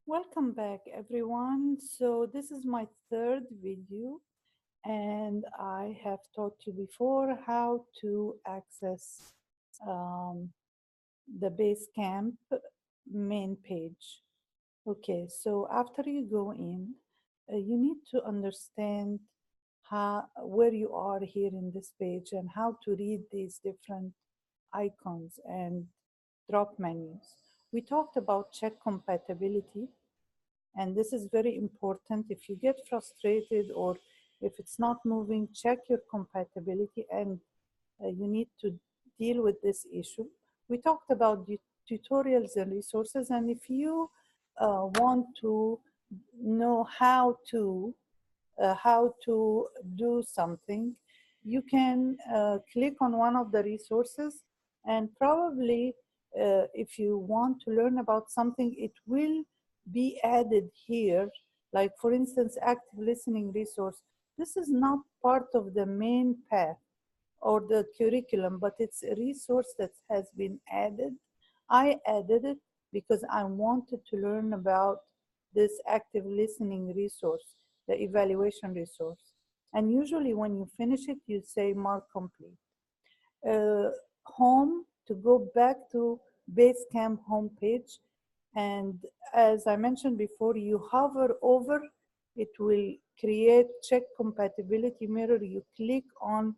Welcome back, everyone. So, this is my third video, and I have taught you before how to access um, the Basecamp main page. Okay, so after you go in, you need to understand where you are here in this page and how to read these different icons and drop menus. We talked about check compatibility, and this is very important. If you get frustrated or if it's not moving, check your compatibility, and you need to deal with this issue. We talked about tutorials and resources, and if you want to know how to do something, you can click on one of the resources, and probably if you want to learn about something, it will be added here. Like, for instance, active listening resource. This is not part of the main path or the curriculum, but it's a resource that has been added. I added it because I wanted to learn about this active listening resource, the evaluation resource. And usually when you finish it, you say mark complete. Uh, Home, to go back to Basecamp homepage. And as I mentioned before, you hover over, it will create check compatibility mirror. You click on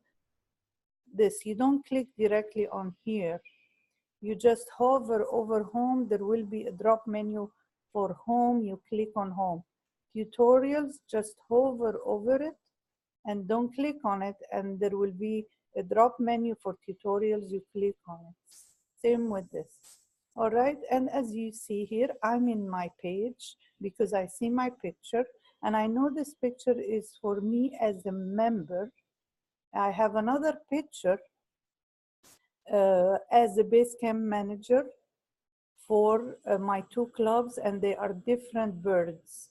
this. You don't click directly on here. You just hover over home. There will be a drop menu for home. You click on home. Tutorials, just hover over it and don't click on it, and there will be a drop menu for tutorials. You click on it. Same with this. All right, and as you see here, I'm in my page because I see my picture, and I know this picture is for me as a member. I have another picture as a Basecamp manager for my two clubs, and they are different birds.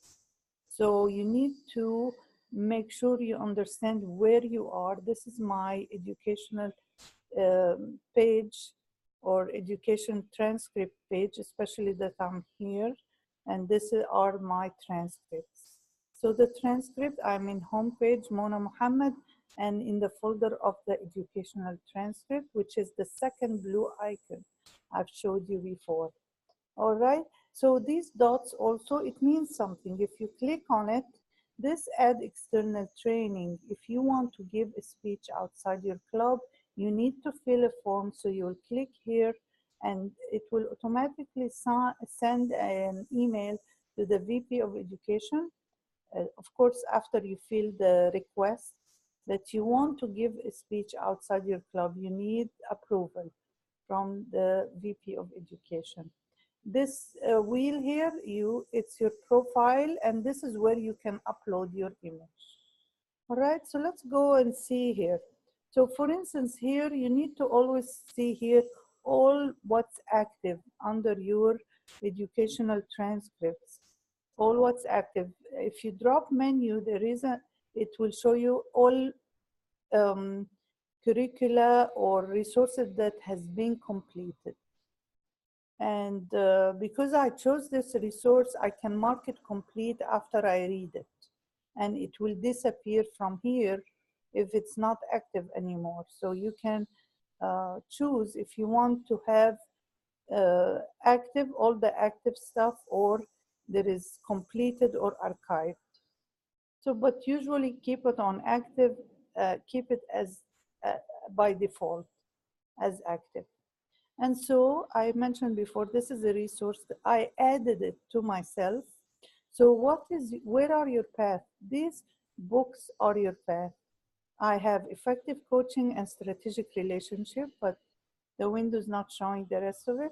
So you need to make sure you understand where you are. This is my educational page or education transcript page, especially that I'm here. And this are my transcripts. So the transcript, I'm in homepage, Mona Muhammad, and in the folder of the educational transcript, which is the second blue icon I've showed you before. All right, so these dots also, it means something. If you click on it, this add external training. If you want to give a speech outside your club, you need to fill a form. So you'll click here and it will automatically send an email to the VP of Education. Of course, after you fill the request that you want to give a speech outside your club, you need approval from the VP of Education. This wheel here, it's your profile, and this is where you can upload your image. All right, so let's go and see here. So for instance, here you need to always see here all what's active under your educational transcripts, all what's active. If you drop menu, it will show you all um, curricula or resources that has been completed. And because I chose this resource, I can mark it complete after I read it. And it will disappear from here if it's not active anymore. So you can choose if you want to have active, all the active stuff, or there is completed or archived. So, but usually keep it on active, keep it as by default as active. And so I mentioned before, this is a resource. I added it to myself. So where are your path? These books are your path. I have effective coaching and strategic relationship, but the window is not showing the rest of it.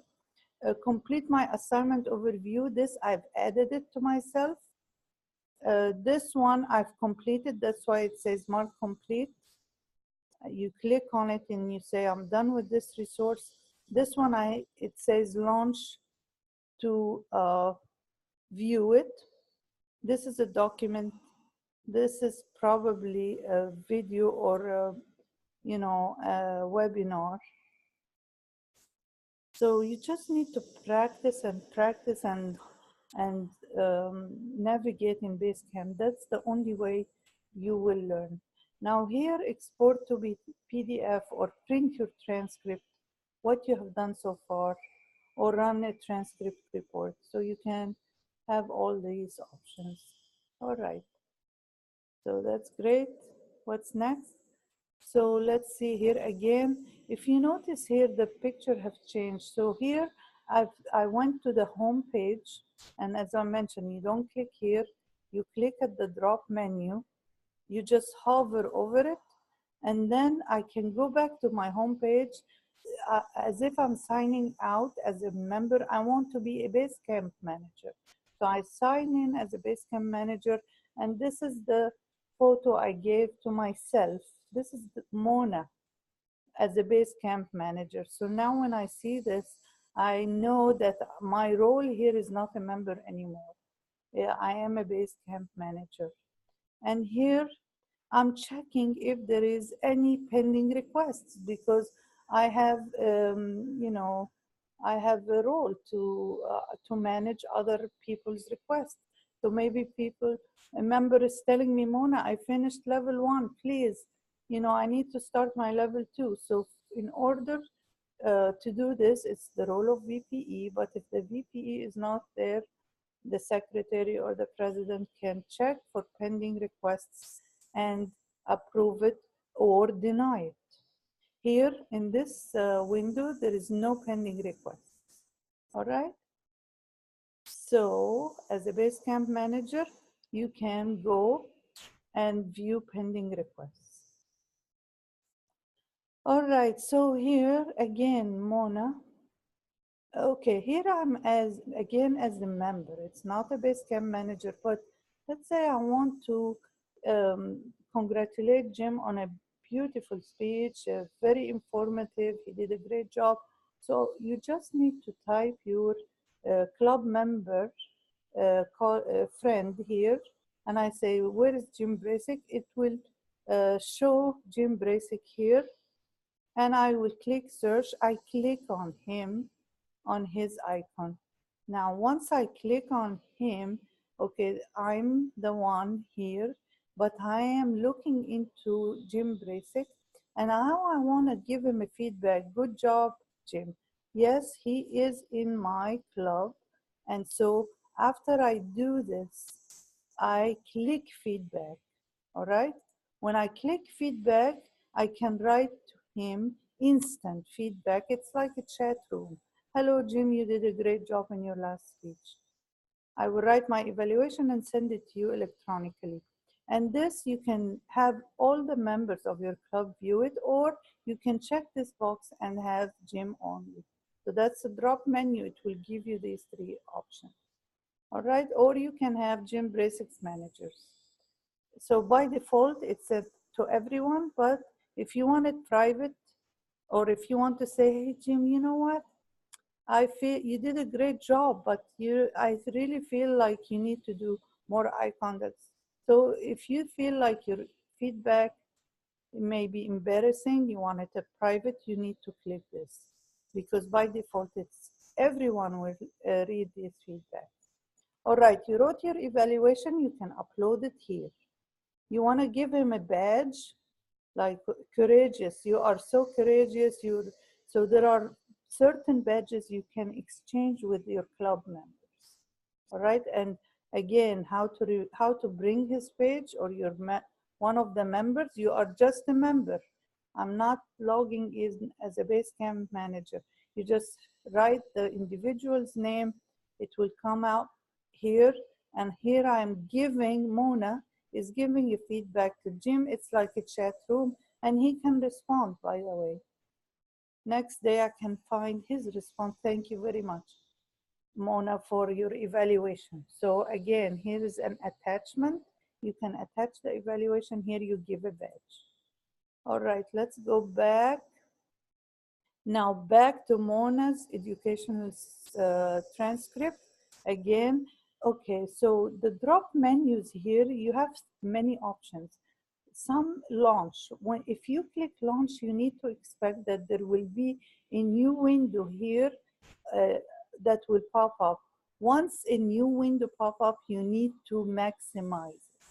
Complete my assignment overview. This I've added it to myself. This one I've completed. That's why it says mark complete. You click on it and you say, I'm done with this resource. This one, it says launch to view it. This is a document. This is probably a video or a webinar. So you just need to practice and practice and and navigate in Basecamp. That's the only way you will learn. Now here, export to PDF or print your transcript, what you have done so far, or run a transcript report. So you can have all these options. All right, so that's great. What's next? So let's see here again. If you notice here, the picture have changed. So here, I went to the home page, and as I mentioned, you don't click here, you click at the drop menu, you just hover over it, and then I can go back to my home page as if I'm signing out as a member. I want to be a Basecamp manager. So I sign in as a Basecamp manager, and this is the photo I gave to myself. This is Mona as a Basecamp manager. So now when I see this, I know that my role here is not a member anymore. Yeah, I am a Basecamp manager. And here I'm checking if there is any pending requests, because I have, I have a role to manage other people's requests. So maybe a member is telling me, Mona, I finished level 1, please, I need to start my level 2. So in order to do this, it's the role of VPE, but if the VPE is not there, the secretary or the president can check for pending requests and approve it or deny it. Here in this window, there is no pending requests. All right. So as a Basecamp manager, you can go and view pending requests. All right. So here again, Mona. Okay, here I'm again as a member. It's not a Basecamp manager, but let's say I want to congratulate Jim on a beautiful speech, very informative. He did a great job. So you just need to type your club member friend here, and I say, where is Jim Brasic? It will show Jim Brasic here, and I will click search. I click on him, on his icon. Now, once I click on him, okay, I'm the one here, but I am looking into Jim Brasic, and now I want to give him a feedback. Good job, Jim. Yes, he is in my club. And so after I do this, I click feedback. All right. When I click feedback, I can write to him instant feedback. It's like a chat room. Hello, Jim, you did a great job in your last speech. I will write my evaluation and send it to you electronically. And this, you can have all the members of your club view it, or you can check this box and have Jim only. So that's a drop menu. It will give you these 3 options. All right, or you can have Jim Brasic's managers. So by default, it's set to everyone, but if you want it private, or if you want to say, hey, Jim, you know what? I feel you did a great job, but I really feel like you need to do more eye contacts. So if you feel like your feedback may be embarrassing, you want it a private, you need to click this, because by default, it's everyone will read this feedback. All right, you wrote your evaluation, you can upload it here. You want to give him a badge, like courageous. You are so courageous. So there are certain badges you can exchange with your club members. All right, and again, how to bring his page, or one of the members. You are just a member. I'm not logging in as a Basecamp manager. You just write the individual's name. It will come out here, and here I'm giving Mona is giving you feedback to Jim. It's like a chat room, and he can respond, by the way. Next day, I can find his response. Thank you very much, Mona, for your evaluation. So again, here is an attachment. You can attach the evaluation. Here you give a badge. All right, let's go back. Now back to Mona's educational transcript. Again, okay, so the drop menus here, you have many options. Some launch. If you click launch, you need to expect that there will be a new window here that will pop up. Once a new window pop up, you need to maximize it.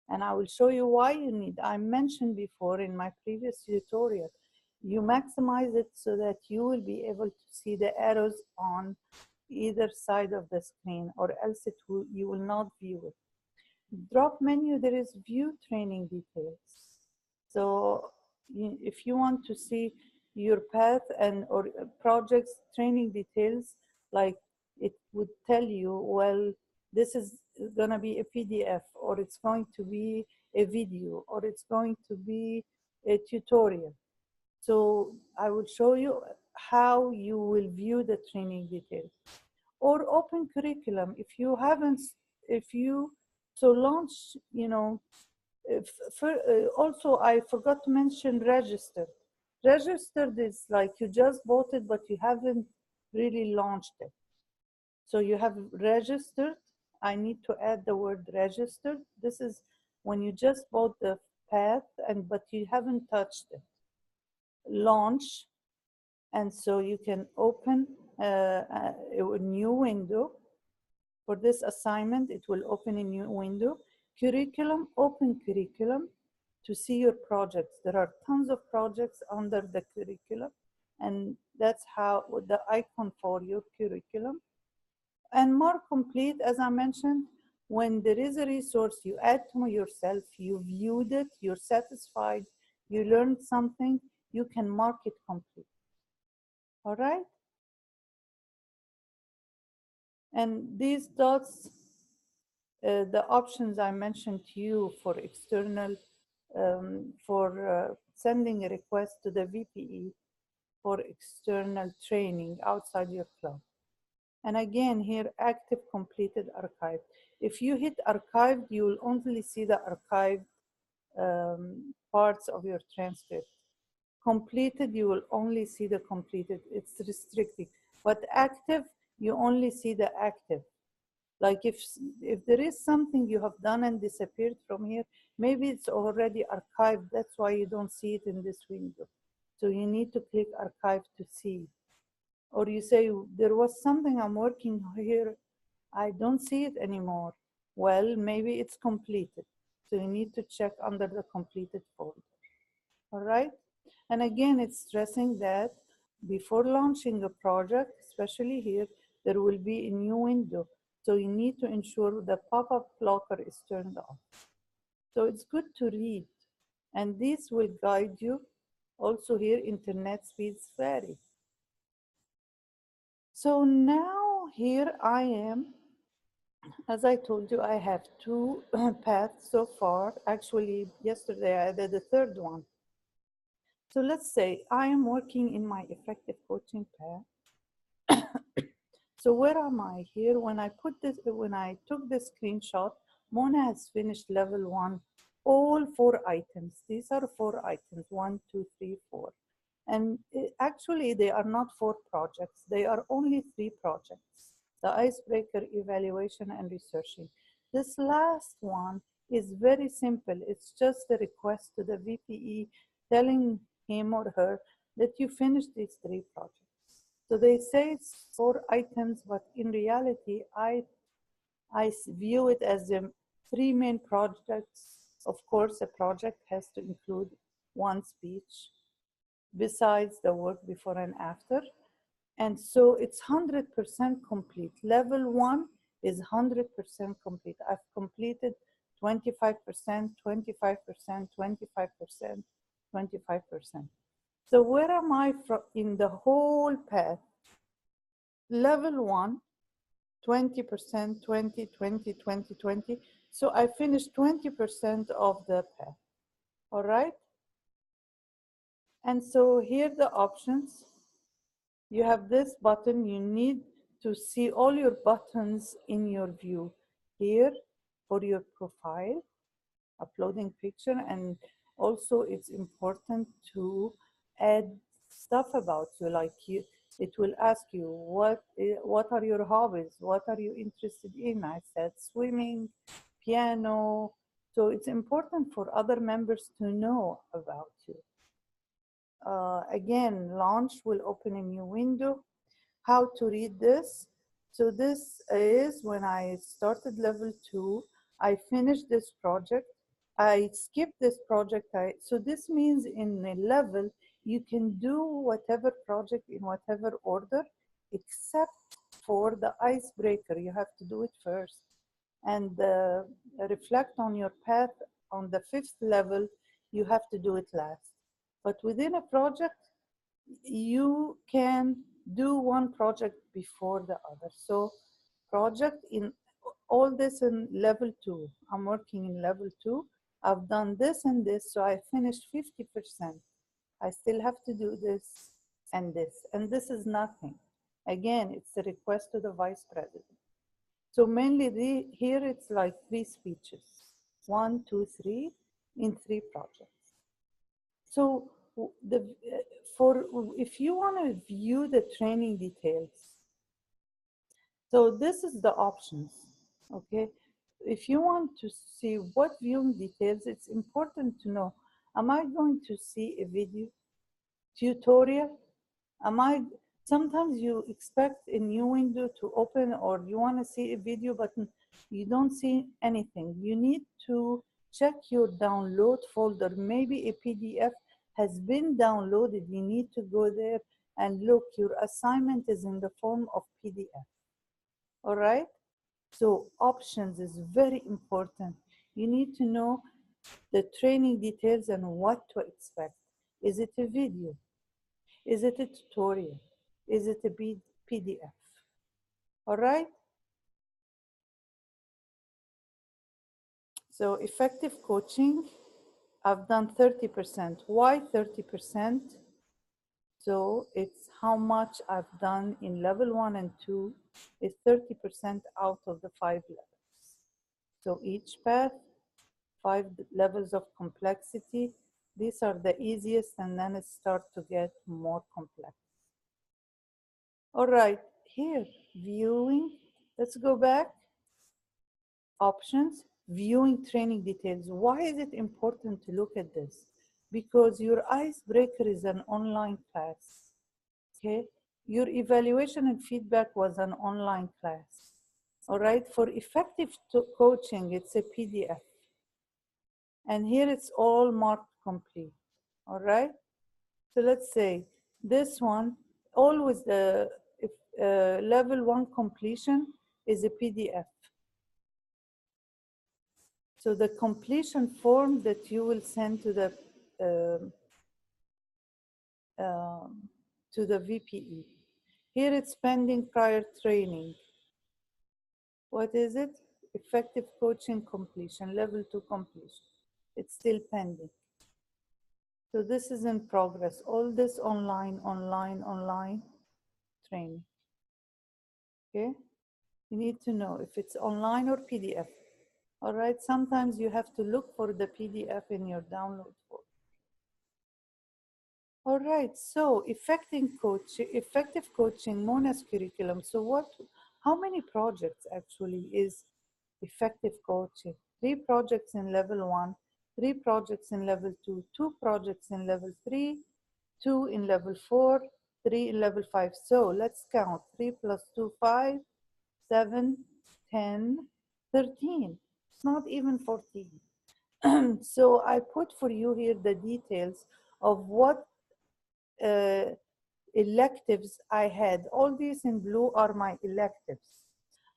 And I will show you why you need. I mentioned before in my previous tutorial, you maximize it so that you will be able to see the arrows on either side of the screen, or else you will not view it. Drop menu, there is view training details. So if you want to see your path and or projects training details, like it would tell you, well, this is going to be a PDF, or it's going to be a video, or it's going to be a tutorial. So I will show you how you will view the training details. Or open curriculum. If you haven't, if you, so launch, if, also I forgot to mention registered. Registered is like you just bought it, but you haven't really launched it. So you have registered. I need to add the word registered. This is when you just bought the path but you haven't touched it. Launch, and so you can open a new window. For this assignment, it will open a new window. Curriculum, open curriculum to see your projects. There are tons of projects under the curriculum, and that's how the icon for your curriculum. And mark complete, as I mentioned, when there is a resource you add to yourself, you viewed it, you're satisfied, you learned something, you can mark it complete. All right? And these dots, the options I mentioned to you for external, for sending a request to the VPE for external training outside your club. And again, here, active, completed, archived. If you hit archived, you will only see the archived parts of your transcript. Completed, you will only see the completed. It's restricted. But active, you only see the active. Like if there is something you have done and disappeared from here, maybe it's already archived. That's why you don't see it in this window. So you need to click archive to see. Or you say, there was something I'm working here, I don't see it anymore. Well, maybe it's completed. So you need to check under the completed folder. All right? And again, it's stressing that before launching a project, especially here, there will be a new window. So you need to ensure the pop-up blocker is turned off. So it's good to read. And this will guide you. Also here, internet speeds vary. So now here I am. As I told you, I have two paths so far. Actually, yesterday I added a third one. So let's say I am working in my effective coaching path. So where am I here? When I took this screenshot, Mona has finished level 1, all 4 items. These are 4 items, 1, 2, 3, 4. And actually they are not 4 projects. They are only 3 projects: the icebreaker, evaluation, and researching. This last one is very simple. It's just a request to the VPE telling him or her that you finished these 3 projects. So they say it's 4 items, but in reality, I view it as the 3 main projects. Of course, a project has to include 1 speech, besides the work before and after. And so it's 100% complete. Level 1 is 100% complete. I've completed 25%, 25%, 25%, 25%. So where am I from in the whole path? Level 1, 20%, 20, 20, 20, 20. So I finished 20% of the path. All right? And so here are the options. You have this button. You need to see all your buttons in your view. Here for your profile, uploading picture, and also it's important to add stuff about you, like it will ask you what are your hobbies, what are you interested in. I said swimming, piano. So it's important for other members to know about you. Again, launch will open a new window. How to read this? So this is when I started level 2, I finished this project. I skipped this project. So this means in a level, you can do whatever project in whatever order, except for the icebreaker. You have to do it first. And reflect on your path on the 5th level, you have to do it last. But within a project, you can do one project before the other. So project in all this in level 2. I'm working in level 2. I've done this and this, so I finished 50%. I still have to do this and this, and this is nothing. Again, it's a request to the vice president. So mainly here it's like 3 speeches, 1, 2, 3, in 3 projects. So the for if you want to view the training details, so this is the options, okay? If you want to see what viewing details, it's important to know, am I going to see a video tutorial? Am I, sometimes you expect a new window to open or you want to see a video button, you don't see anything. You need to check your download folder. Maybe a PDF has been downloaded. You need to go there and look, your assignment is in the form of PDF. All right? So options is very important. You need to know the training details and what to expect. Is it a video? Is it a tutorial? Is it a PDF? All right? So effective coaching, I've done 30%. Why 30%? So it's how much I've done in level 1 and 2 is 30% out of the 5 levels. So each path, 5 levels of complexity. These are the easiest, and then it starts to get more complex. All right, here, viewing. Let's go back. Options, viewing training details. Why is it important to look at this? Because your icebreaker is an online class, okay? Your evaluation and feedback was an online class, all right? For effective coaching, it's a PDF. And here it's all marked complete, all right? So let's say this one, always the level 1 completion is a PDF. So the completion form that you will send to the VPE. Here it's pending prior training. What is it? Effective coaching completion, level 2 completion. It's still pending. So this is in progress. All this online training. Okay? You need to know if it's online or PDF. All right, sometimes you have to look for the PDF in your download folder. All right, so effective coaching, Mona's curriculum. So how many projects actually is effective coaching? 3 projects in level 1, 3 projects in level 2, 2 projects in level 3, 2 in level 4, 3 in level 5. So let's count, 3 plus 2, 5, 7, 10, 13. It's not even 14. So I put for you here the details of what electives I had. All these in blue are my electives.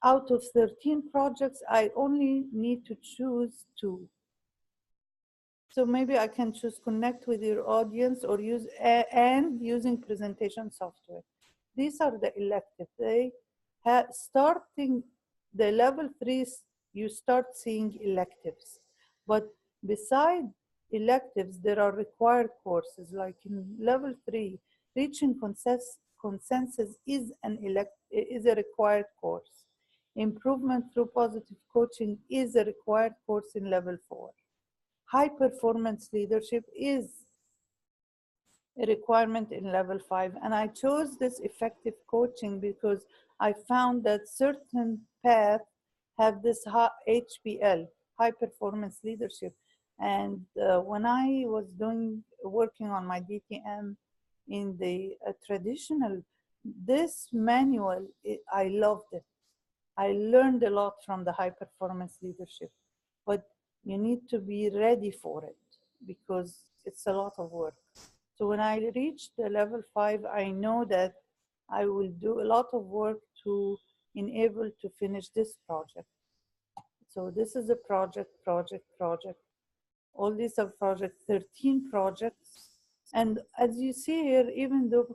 Out of 13 projects, I only need to choose 2. So maybe I can choose connect with your audience or and using presentation software. These are the electives. They starting the level 3, you start seeing electives. But beside electives, there are required courses. Like in level 3, reaching consensus is a required course. Improvement through positive coaching is a required course in level 4. High performance leadership is a requirement in level 5. And I chose this effective coaching because I found that certain paths have this HPL, high performance leadership. And when I was working on my DTM in the traditional This manual, I loved it. I learned a lot from the high performance leadership, but you need to be ready for it because it's a lot of work. So when I reach the level 5, I know that I will do a lot of work to enable to finish this project. So this is a project. All these are projects, 13 projects. And as you see here, even though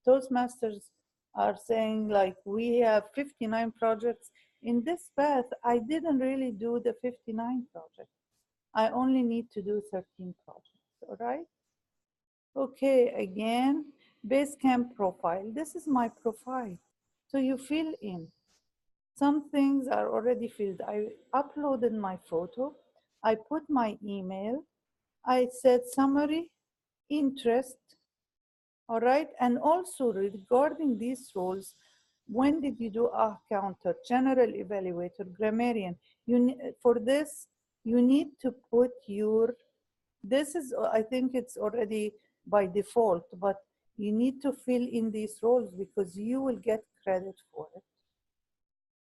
Toastmasters are saying like we have 59 projects, in this path, I didn't really do the 59 projects. I only need to do 13 projects, all right? Okay, again, Basecamp profile. This is my profile. So you fill in. Some things are already filled. I uploaded my photo. I put my email. I said summary, interest, all right? And also regarding these roles, when did you do accountant, general evaluator, grammarian? For this, you need to put your, this is, I think it's already by default, but you need to fill in these roles because you will get credit for it,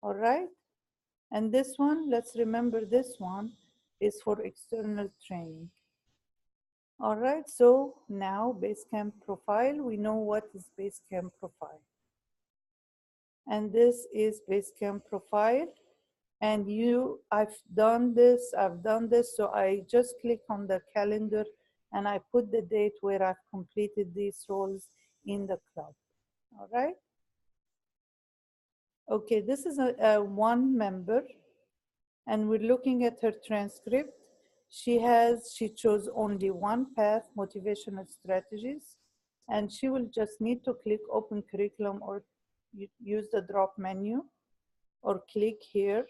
all right? And this one, let's remember this one is for external training. All right, so now Basecamp profile, we know what is Basecamp profile. And this is Basecamp profile. And I've done this, so I just click on the calendar and I put the date where I've completed these roles in the club, all right? Okay, this is a one member and we're looking at her transcript. She chose only one path, motivational strategies, and she will just need to click open curriculum or use the drop menu or click here.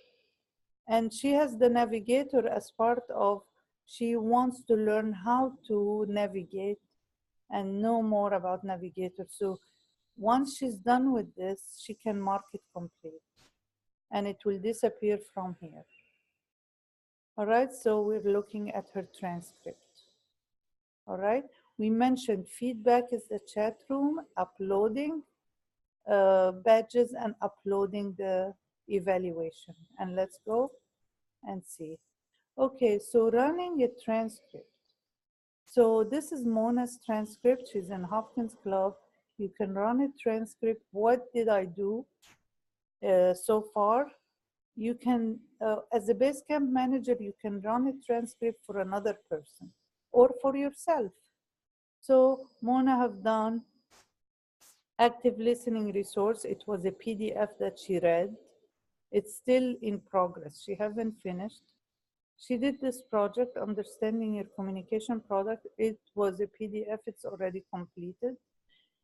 And she has the navigator as part of, she wants to learn how to navigate and know more about navigator. So once she's done with this, she can mark it complete and it will disappear from here. All right, so we're looking at her transcript. All right, we mentioned feedback is the chat room, uploading badges and uploading the evaluation. And let's go and see. Okay, so running a transcript. So this is Mona's transcript. She's in Hopkins Club. You can run a transcript. What did I do so far? You can, as a Basecamp manager, you can run a transcript for another person or for yourself. So Mona have done active listening resource. It was a PDF that she read. It's still in progress. She haven't finished. She did this project, Understanding Your Communication Product. It was a PDF, it's already completed.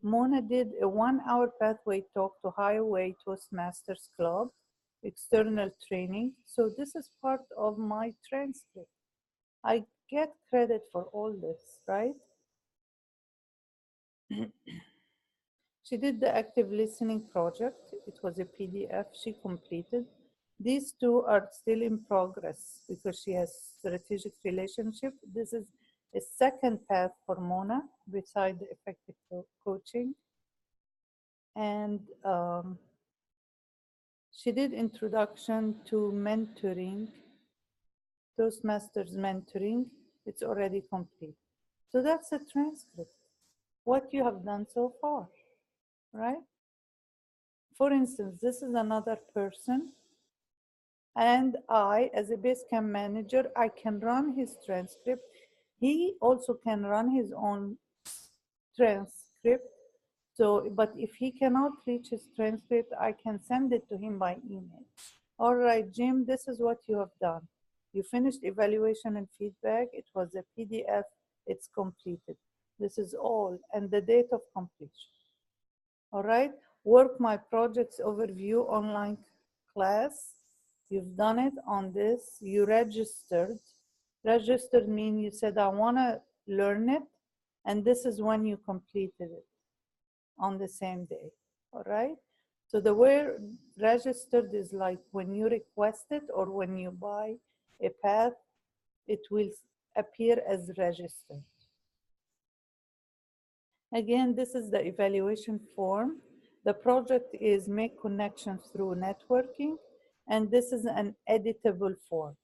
Mona did a 1-hour pathway talk to Highway Toastmasters Club, external training. So this is part of my transcript. I get credit for all this, right? She did the active listening project. It was a PDF she completed. These two are still in progress because she has strategic relationship. This is a second path for Mona beside the effective coaching. And she did introduction to mentoring, Toastmasters mentoring. It's already complete. So that's a transcript, what you have done so far, right? For instance, this is another person and I, as a Basecamp manager, I can run his transcript. He also can run his own transcript. So, but if he cannot reach his transcript, I can send it to him by email. All right, Jim, this is what you have done. You finished evaluation and feedback. It was a PDF. It's completed. This is all, and the date of completion. All right, work my projects overview online class. You've done it on this. You registered. Registered means you said, I want to learn it. And this is when you completed it on the same day. All right. So the way registered is like when you request it or when you buy a path, it will appear as registered. Again, this is the evaluation form. The project is make connections through networking, and this is an editable form.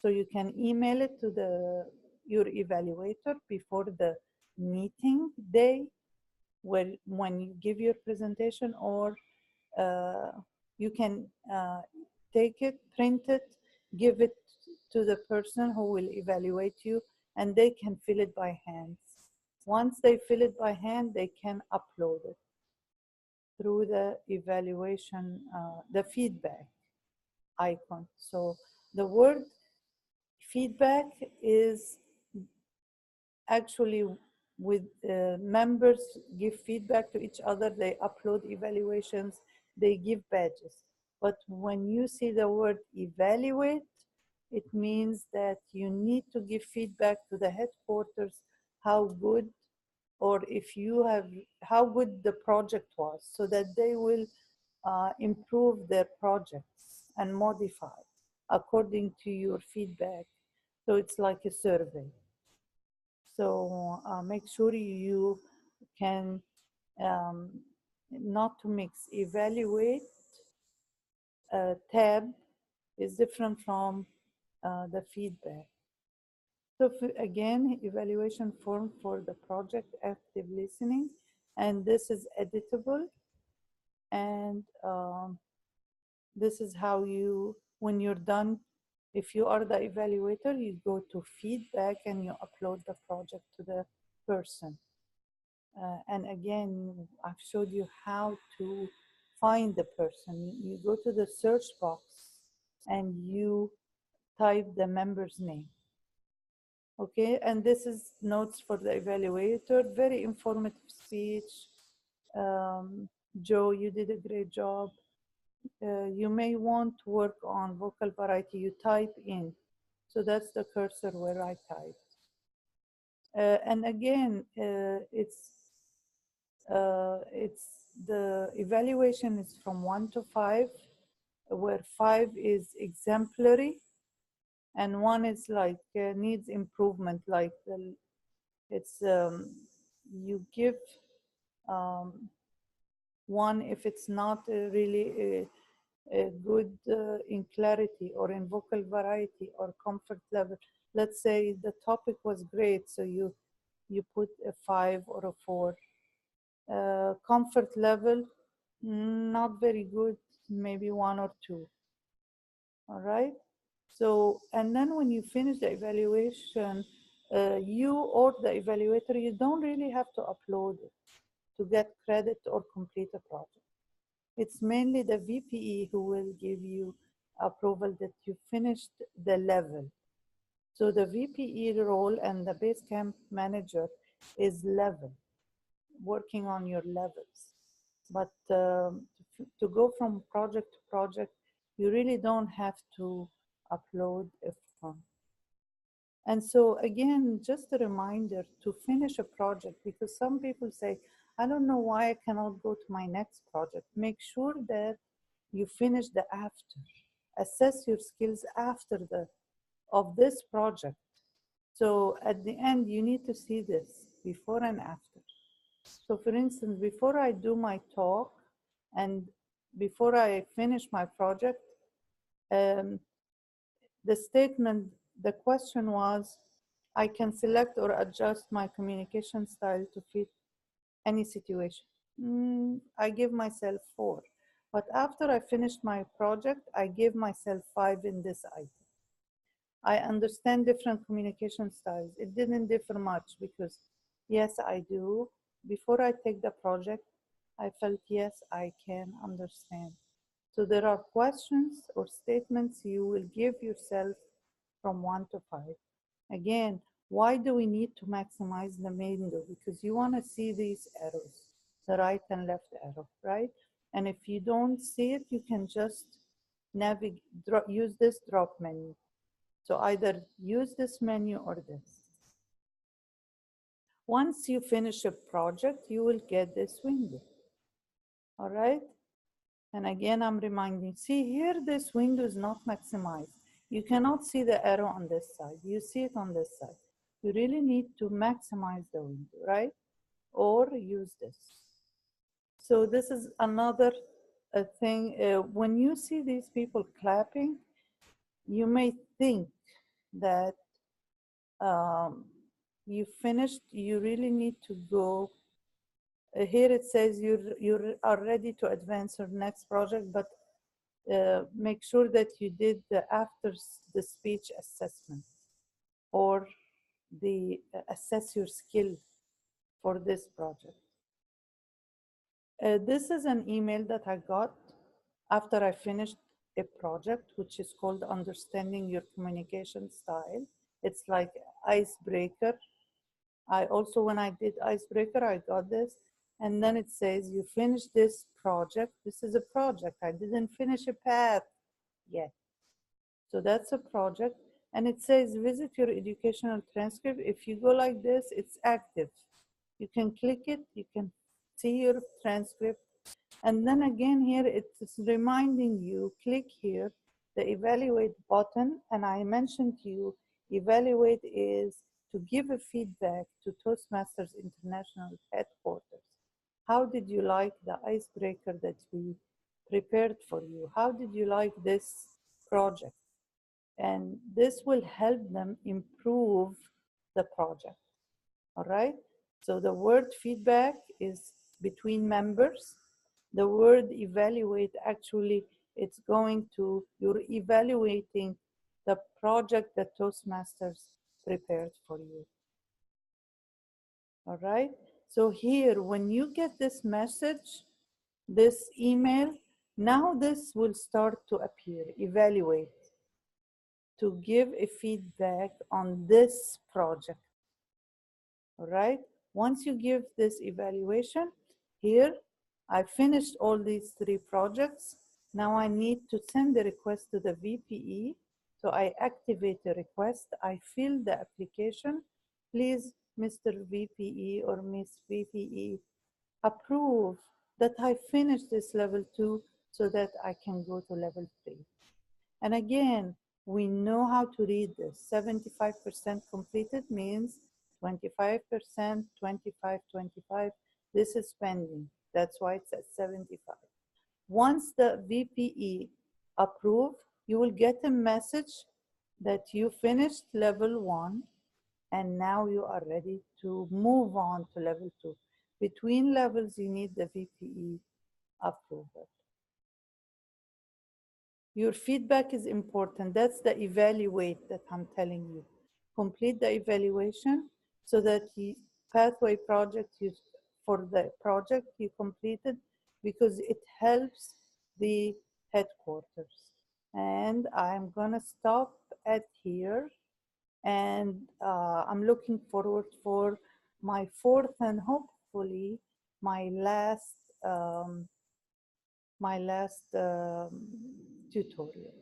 So you can email it to your evaluator before the meeting day when you give your presentation, or uh, you can take it, print it, give it to the person who will evaluate you, and they can fill it by hand. Once they fill it by hand, they can upload it through the evaluation, the feedback icon. So the word feedback is actually with members give feedback to each other, they upload evaluations, they give badges. But when you see the word evaluate, it means that you need to give feedback to the headquarters how good, or if you have, how good the project was, so that they will improve their projects and modify according to your feedback. So it's like a survey. So make sure you can not to mix. Evaluate tab is different from the feedback. So again, evaluation form for the project active listening, and this is editable. And this is how you, when you're done, if you are the evaluator, you go to feedback and you upload the project to the person. And again, I've showed you how to find the person. You go to the search box and you type the member's name. Okay, and this is notes for the evaluator, very informative speech. Joe, you did a great job. You may want to work on vocal variety, you type in. So that's the cursor where I typed. And again, it's the evaluation is from 1 to 5, where 5 is exemplary and 1 is like needs improvement. Like it's you give 1 if it's not really good in clarity or in vocal variety or comfort level. Let's say the topic was great, so you put a 5 or a 4. Comfort level, not very good, maybe 1 or 2. All right. So, and then when you finish the evaluation, you or the evaluator, you don't really have to upload it to get credit or complete a project. It's mainly the VPE who will give you approval that you finished the level. So the VPE role and the Basecamp manager is level, working on your levels. But to go from project to project, you really don't have to upload a form. And so again, just a reminder to finish a project, because some people say, I don't know why I cannot go to my next project. Make sure that you finish the after. Assess your skills after of this project. So at the end, you need to see this before and after. So for instance, before I do my talk and before I finish my project, the statement, the question was, I can select or adjust my communication style to fit any situation. I give myself 4. But after I finished my project, I give myself 5 in this item. I understand different communication styles. It didn't differ much because, yes, I do. Before I take the project, I felt, yes, I can understand. So there are questions or statements you will give yourself from 1 to 5. Again, why do we need to maximize the window? Because you want to see these arrows, the right and left arrow, right? And if you don't see it, you can just navigate, use this drop menu. So either use this menu or this. Once you finish a project, you will get this window. All right? And again, I'm reminding, see here, this window is not maximized. You cannot see the arrow on this side. You see it on this side. You really need to maximize the window, right? Or use this. So this is another thing. When you see these people clapping, you may think that you finished. You really need to go. Here it says you are ready to advance your next project, but make sure that you did the after the speech assessment or the assess your skill for this project. This is an email that I got after I finished a project, which is called Understanding Your Communication Style. It's like icebreaker. I also, when I did icebreaker, I got this. And then it says, you finished this project. This is a project. I didn't finish a path yet. So that's a project. And it says, visit your educational transcript. If you go like this, it's active. You can click it, you can see your transcript. And then again here, it's reminding you, click here, the evaluate button. And I mentioned to you, evaluate is to give a feedback to Toastmasters International headquarters. How did you like the icebreaker that we prepared for you? How did you like this project? And this will help them improve the project. All right. So the word feedback is between members. The word evaluate, actually, it's going to, you're evaluating the project that Toastmasters prepared for you. All right. So here, when you get this message, this email, now this will start to appear, evaluate, to give a feedback on this project. All right. Once you give this evaluation, here I finished all these 3 projects. Now I need to send the request to the VPE. So I activate the request. I fill the application. Please, Mr. VPE or Miss VPE, approve that I finished this level 2 so that I can go to level 3. And again, we know how to read this. 75% completed means 25%, 25, 25. This is pending. That's why it's at 75. Once the VPE approve, you will get a message that you finished level 1 and now you are ready to move on to level 2. Between levels, you need the VPE approval. Your feedback is important. That's the evaluate that I'm telling you. Complete the evaluation so that the pathway project for the project you completed, because it helps the headquarters. And I'm gonna stop at here, and I'm looking forward for my 4th and hopefully my last tutorial.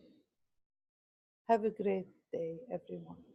Have a great day, everyone.